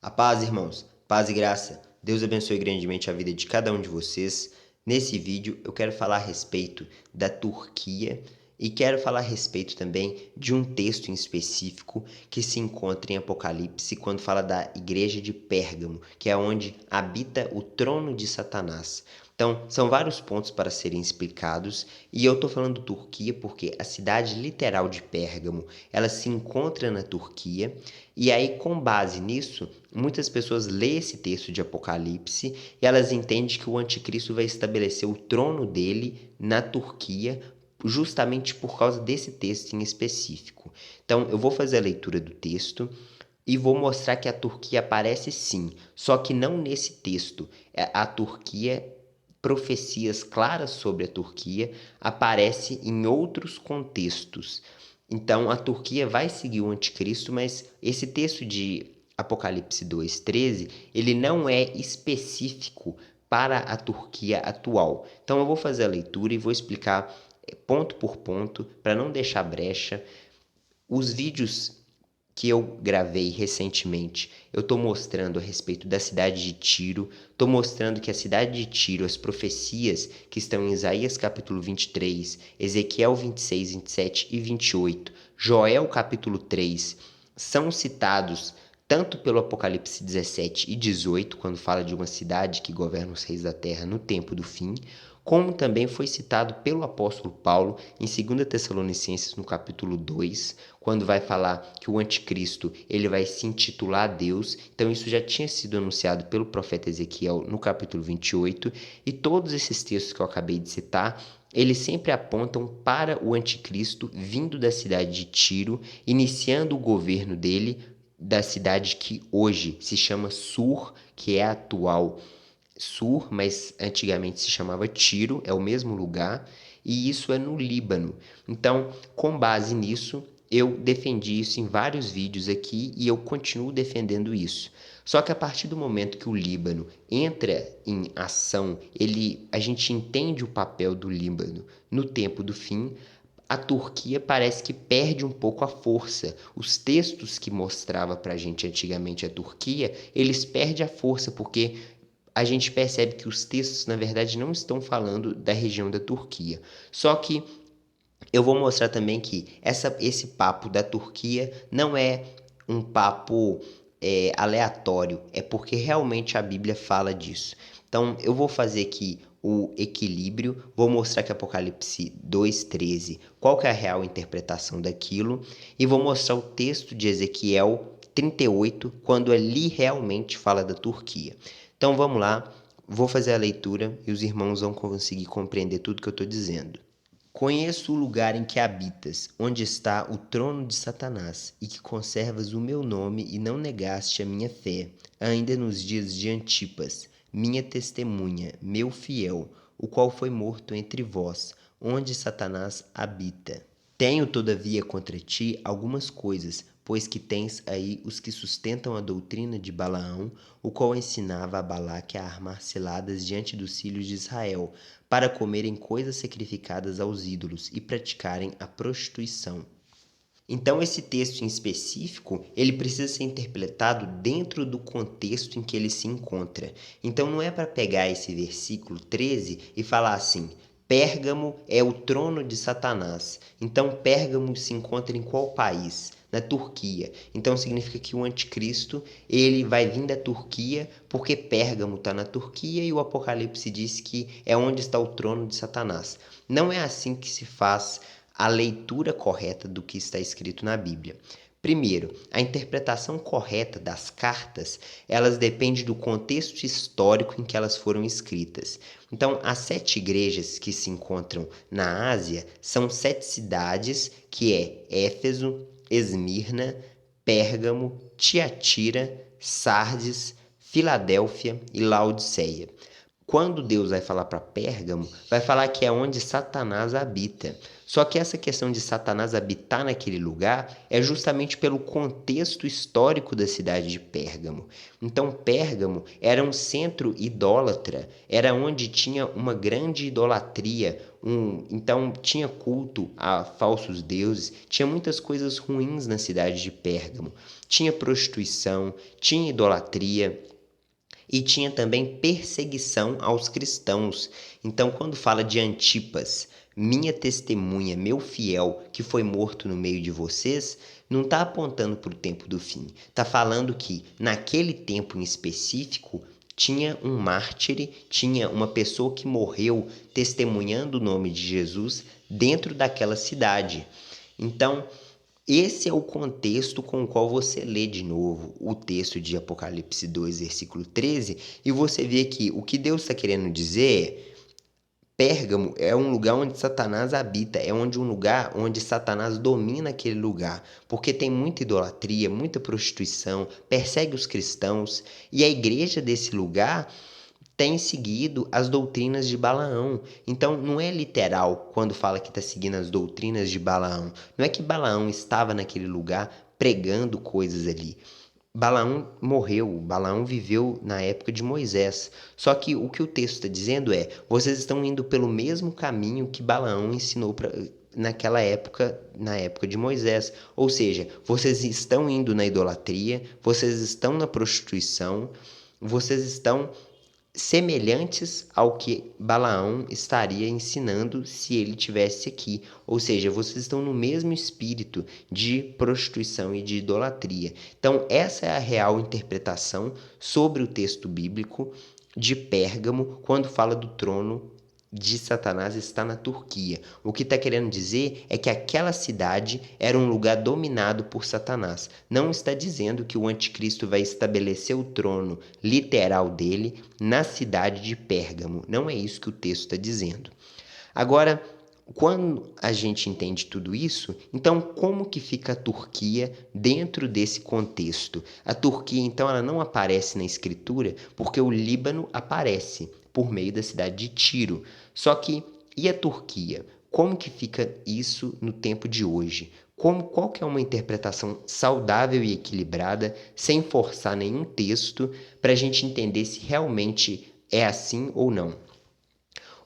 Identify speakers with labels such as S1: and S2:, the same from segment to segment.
S1: A paz, irmãos, paz e graça. Deus abençoe grandemente a vida de cada um de vocês. Nesse vídeo eu quero falar a respeito da Turquia e quero falar a respeito também de um texto em específico que se encontra em Apocalipse quando fala da igreja de Pérgamo, que é onde habita o trono de Satanás. Então, são vários pontos para serem explicados, e eu estou falando Turquia porque a cidade literal de Pérgamo, ela se encontra na Turquia, e aí, com base nisso, muitas pessoas lêem esse texto de Apocalipse e elas entendem que o anticristo vai estabelecer o trono dele na Turquia, justamente por causa desse texto em específico. Então, eu vou fazer a leitura do texto e vou mostrar que a Turquia aparece sim, só que não nesse texto. A Turquia, profecias claras sobre a Turquia, aparece em outros contextos. Então, a Turquia vai seguir o anticristo, mas esse texto de Apocalipse 2:13, ele não é específico para a Turquia atual. Então, eu vou fazer a leitura e vou explicar ponto por ponto, para não deixar brecha. Os vídeos que eu gravei recentemente, eu estou mostrando a respeito da cidade de Tiro, estou mostrando que a cidade de Tiro, as profecias que estão em Isaías capítulo 23, Ezequiel 26, 27 e 28, Joel capítulo 3, são citados tanto pelo Apocalipse 17 e 18, quando fala de uma cidade que governa os reis da terra no tempo do fim, como também foi citado pelo apóstolo Paulo em 2 Tessalonicenses no capítulo 2, quando vai falar que o anticristo ele vai se intitular Deus. Então isso já tinha sido anunciado pelo profeta Ezequiel no capítulo 28, e todos esses textos que eu acabei de citar, eles sempre apontam para o anticristo vindo da cidade de Tiro, iniciando o governo dele, da cidade que hoje se chama Sur, que é a atual Sur, mas antigamente se chamava Tiro, é o mesmo lugar, e isso é no Líbano. Então, com base nisso, eu defendi isso em vários vídeos aqui e eu continuo defendendo isso. Só que a partir do momento que o Líbano entra em ação, a gente entende o papel do Líbano no tempo do fim. A Turquia parece que perde um pouco a força. Os textos que mostrava pra gente antigamente a Turquia, eles perdem a força porque a gente percebe que os textos, na verdade, não estão falando da região da Turquia. Só que eu vou mostrar também que esse papo da Turquia não é um papo aleatório, é porque realmente a Bíblia fala disso. Então, eu vou fazer aqui o equilíbrio, vou mostrar que Apocalipse 2:13, qual que é a real interpretação daquilo, e vou mostrar o texto de Ezequiel 38, quando ali realmente fala da Turquia. Então, vamos lá, vou fazer a leitura e os irmãos vão conseguir compreender tudo que eu estou dizendo. Conheço o lugar em que habitas, onde está o trono de Satanás, e que conservas o meu nome e não negaste a minha fé, ainda nos dias de Antipas, minha testemunha, meu fiel, o qual foi morto entre vós, onde Satanás habita. Tenho, todavia, contra ti algumas coisas, pois que tens aí os que sustentam a doutrina de Balaão, o qual ensinava a Balaque a armar ciladas diante dos filhos de Israel, para comerem coisas sacrificadas aos ídolos e praticarem a prostituição. Então, esse texto em específico, ele precisa ser interpretado dentro do contexto em que ele se encontra. Então, não é para pegar esse versículo 13 e falar assim: Pérgamo é o trono de Satanás. Então, Pérgamo se encontra em qual país? Na Turquia. Então, significa que o anticristo, ele vai vir da Turquia, porque Pérgamo está na Turquia e o Apocalipse diz que é onde está o trono de Satanás. Não é assim que se faz a leitura correta do que está escrito na Bíblia. Primeiro, a interpretação correta das cartas, elas depende do contexto histórico em que elas foram escritas. Então, as 7 igrejas que se encontram na Ásia são 7 cidades, que é Éfeso, Esmirna, Pérgamo, Tiatira, Sardes, Filadélfia e Laodiceia. Quando Deus vai falar para Pérgamo, vai falar que é onde Satanás habita. Só que essa questão de Satanás habitar naquele lugar é justamente pelo contexto histórico da cidade de Pérgamo. Então, Pérgamo era um centro idólatra, era onde tinha uma grande idolatria, Então tinha culto a falsos deuses, tinha muitas coisas ruins na cidade de Pérgamo. Tinha prostituição, tinha idolatria e tinha também perseguição aos cristãos. Então, quando fala de Antipas, minha testemunha, meu fiel, que foi morto no meio de vocês, não está apontando para o tempo do fim. Está falando que naquele tempo em específico tinha um mártir, tinha uma pessoa que morreu testemunhando o nome de Jesus dentro daquela cidade. Então, esse é o contexto com o qual você lê de novo o texto de Apocalipse 2, versículo 13, e você vê que o que Deus está querendo dizer é: Pérgamo é um lugar onde Satanás habita, é um lugar onde Satanás domina aquele lugar, porque tem muita idolatria, muita prostituição, persegue os cristãos, e a igreja desse lugar tem seguido as doutrinas de Balaão. Então, não é literal quando fala que está seguindo as doutrinas de Balaão. Não é que Balaão estava naquele lugar pregando coisas ali. Balaão morreu, Balaão viveu na época de Moisés. Só que o que o texto está dizendo é: vocês estão indo pelo mesmo caminho que Balaão ensinou naquela época, na época de Moisés. Ou seja, vocês estão indo na idolatria, vocês estão na prostituição, vocês estão semelhantes ao que Balaão estaria ensinando se ele tivesse aqui. Ou seja, vocês estão no mesmo espírito de prostituição e de idolatria. Então, essa é a real interpretação sobre o texto bíblico de Pérgamo quando fala do trono de Satanás está na Turquia. O que está querendo dizer é que aquela cidade era um lugar dominado por Satanás. Não está dizendo que o anticristo vai estabelecer o trono literal dele na cidade de Pérgamo. Não é isso que o texto está dizendo. Agora, quando a gente entende tudo isso, então como que fica a Turquia dentro desse contexto? A Turquia, então, ela não aparece na escritura porque o Líbano aparece por meio da cidade de Tiro. Só que, e a Turquia? Como que fica isso no tempo de hoje? Qual que é uma interpretação saudável e equilibrada, sem forçar nenhum texto, para a gente entender se realmente é assim ou não?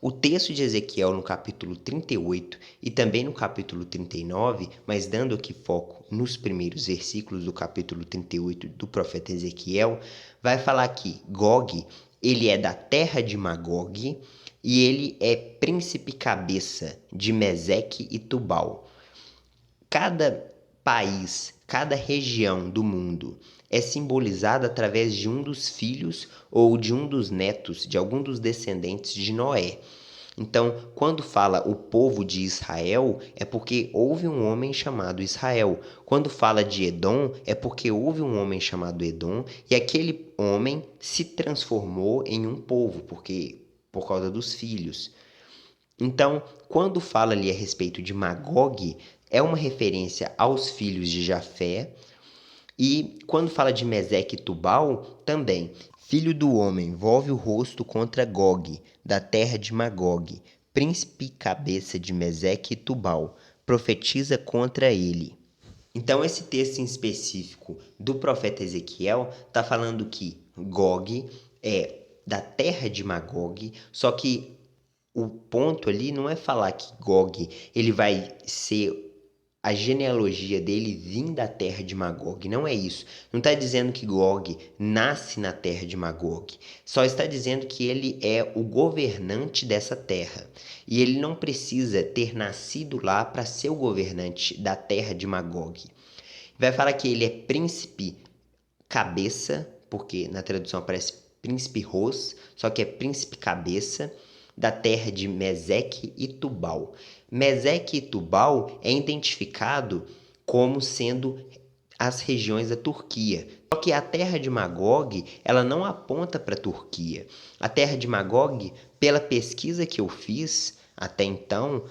S1: O texto de Ezequiel no capítulo 38 e também no capítulo 39, mas dando aqui foco nos primeiros versículos do capítulo 38 do profeta Ezequiel, vai falar que Gog, ele é da terra de Magog e ele é príncipe cabeça de Meseque e Tubal. Cada país, cada região do mundo é simbolizada através de um dos filhos ou de um dos netos de algum dos descendentes de Noé. Então, quando fala o povo de Israel, é porque houve um homem chamado Israel. Quando fala de Edom, é porque houve um homem chamado Edom e aquele homem se transformou em um povo, por causa dos filhos. Então, quando fala ali a respeito de Magog, é uma referência aos filhos de Jafé. E quando fala de Meseque e Tubal, também. Filho do homem, volve o rosto contra Gog, da terra de Magog, príncipe cabeça de Meseque e Tubal, profetiza contra ele. Então, esse texto em específico do profeta Ezequiel está falando que Gog é da terra de Magog, só que o ponto ali não é falar que Gog ele vai ser a genealogia dele vir da terra de Magog. Não é isso. Não está dizendo que Gog nasce na terra de Magog. Só está dizendo que ele é o governante dessa terra. E ele não precisa ter nascido lá para ser o governante da terra de Magog. Vai falar que ele é príncipe cabeça, porque na tradução aparece príncipe Ros, só que é príncipe cabeça da terra de Meseque e Tubal. Meseque e Tubal é identificado como sendo as regiões da Turquia. Só que a terra de Magog, ela não aponta para a Turquia. A terra de Magog, pela pesquisa que eu fiz até então,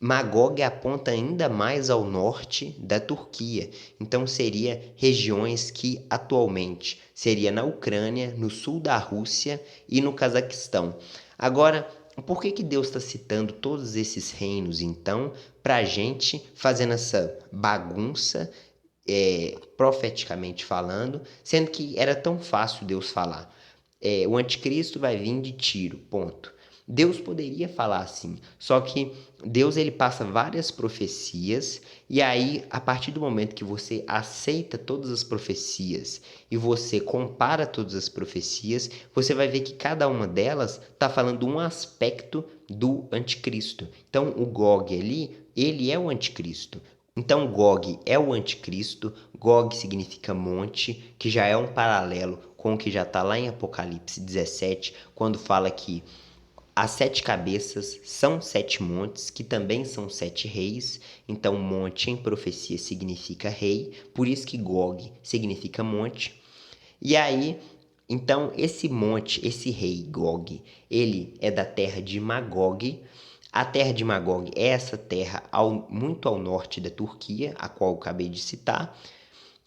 S1: Magog aponta ainda mais ao norte da Turquia. Então seria regiões que atualmente seria na Ucrânia, no sul da Rússia e no Cazaquistão. Agora, por que Deus está citando todos esses reinos, então, para a gente fazendo essa bagunça, profeticamente falando, sendo que era tão fácil Deus falar? O anticristo vai vir de Tiro, ponto. Deus poderia falar assim, só que Deus ele passa várias profecias e aí a partir do momento que você aceita todas as profecias e você compara todas as profecias, você vai ver que cada uma delas está falando um aspecto do anticristo. Então o Gog ali, ele é o anticristo. Então Gog é o anticristo, Gog significa monte, que já é um paralelo com o que já está lá em Apocalipse 17, quando fala que as 7 cabeças são 7 montes, que também são 7 reis. Então monte em profecia significa rei, por isso que Gog significa monte. E aí, então esse monte, esse rei Gog, ele é da terra de Magog. A terra de Magog é essa terra muito ao norte da Turquia, a qual eu acabei de citar.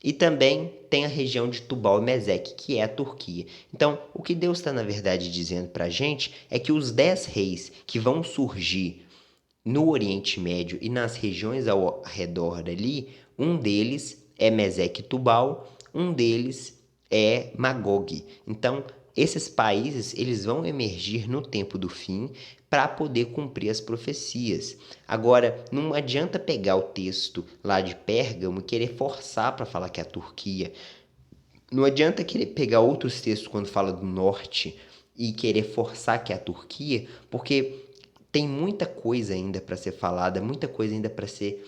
S1: E também tem a região de Tubal e Meseque, que é a Turquia. Então, o que Deus está, na verdade, dizendo para a gente é que os 10 reis que vão surgir no Oriente Médio e nas regiões ao redor ali, um deles é Meseque e Tubal, um deles é Magog. Então, esses países eles vão emergir no tempo do fim para poder cumprir as profecias. Agora, não adianta pegar o texto lá de Pérgamo e querer forçar para falar que é a Turquia. Não adianta querer pegar outros textos quando fala do norte e querer forçar que é a Turquia, porque tem muita coisa ainda para ser falada, muita coisa ainda para ser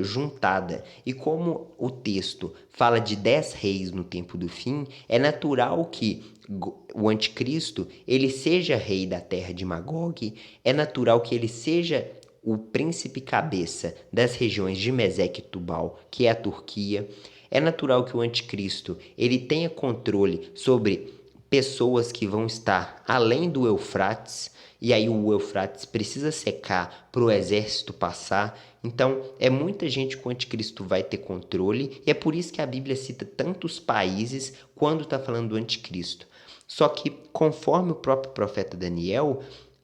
S1: juntada. E como o texto fala de 10 reis no tempo do fim, é natural que o anticristo ele seja rei da terra de Magog, é natural que ele seja o príncipe cabeça das regiões de Meseque e Tubal, que é a Turquia. É natural que o anticristo ele tenha controle sobre pessoas que vão estar além do Eufrates, e aí o Eufrates precisa secar para o exército passar. Então, é muita gente que o anticristo vai ter controle, e é por isso que a Bíblia cita tantos países quando está falando do anticristo. Só que, conforme o próprio profeta Daniel,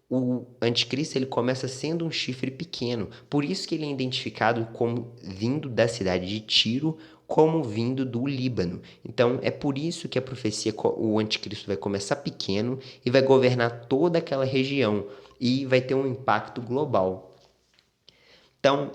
S1: o anticristo ele começa sendo um chifre pequeno. Por isso que ele é identificado como vindo da cidade de Tiro, como vindo do Líbano. Então, é por isso que a profecia, o anticristo vai começar pequeno e vai governar toda aquela região e vai ter um impacto global. Então,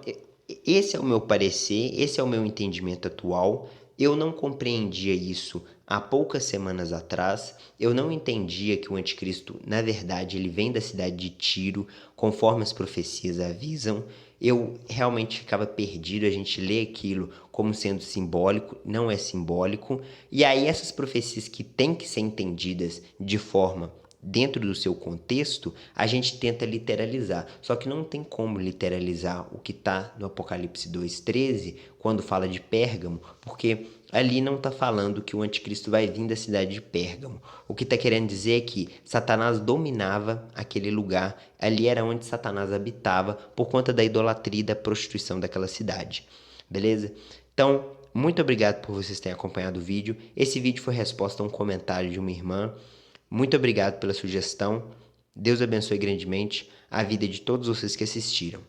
S1: esse é o meu parecer, esse é o meu entendimento atual. Eu não compreendia isso há poucas semanas atrás. Eu não entendia que o anticristo, na verdade, ele vem da cidade de Tiro, conforme as profecias avisam. Eu realmente ficava perdido, a gente lê aquilo como sendo simbólico, não é simbólico. E aí essas profecias que têm que ser entendidas de forma dentro do seu contexto, a gente tenta literalizar. Só que não tem como literalizar o que está no Apocalipse 2,13, quando fala de Pérgamo, porque ali não está falando que o anticristo vai vir da cidade de Pérgamo. O que está querendo dizer é que Satanás dominava aquele lugar, ali era onde Satanás habitava, por conta da idolatria e da prostituição daquela cidade. Beleza? Então, muito obrigado por vocês terem acompanhado o vídeo. Esse vídeo foi resposta a um comentário de uma irmã. Muito obrigado pela sugestão. Deus abençoe grandemente a vida de todos vocês que assistiram.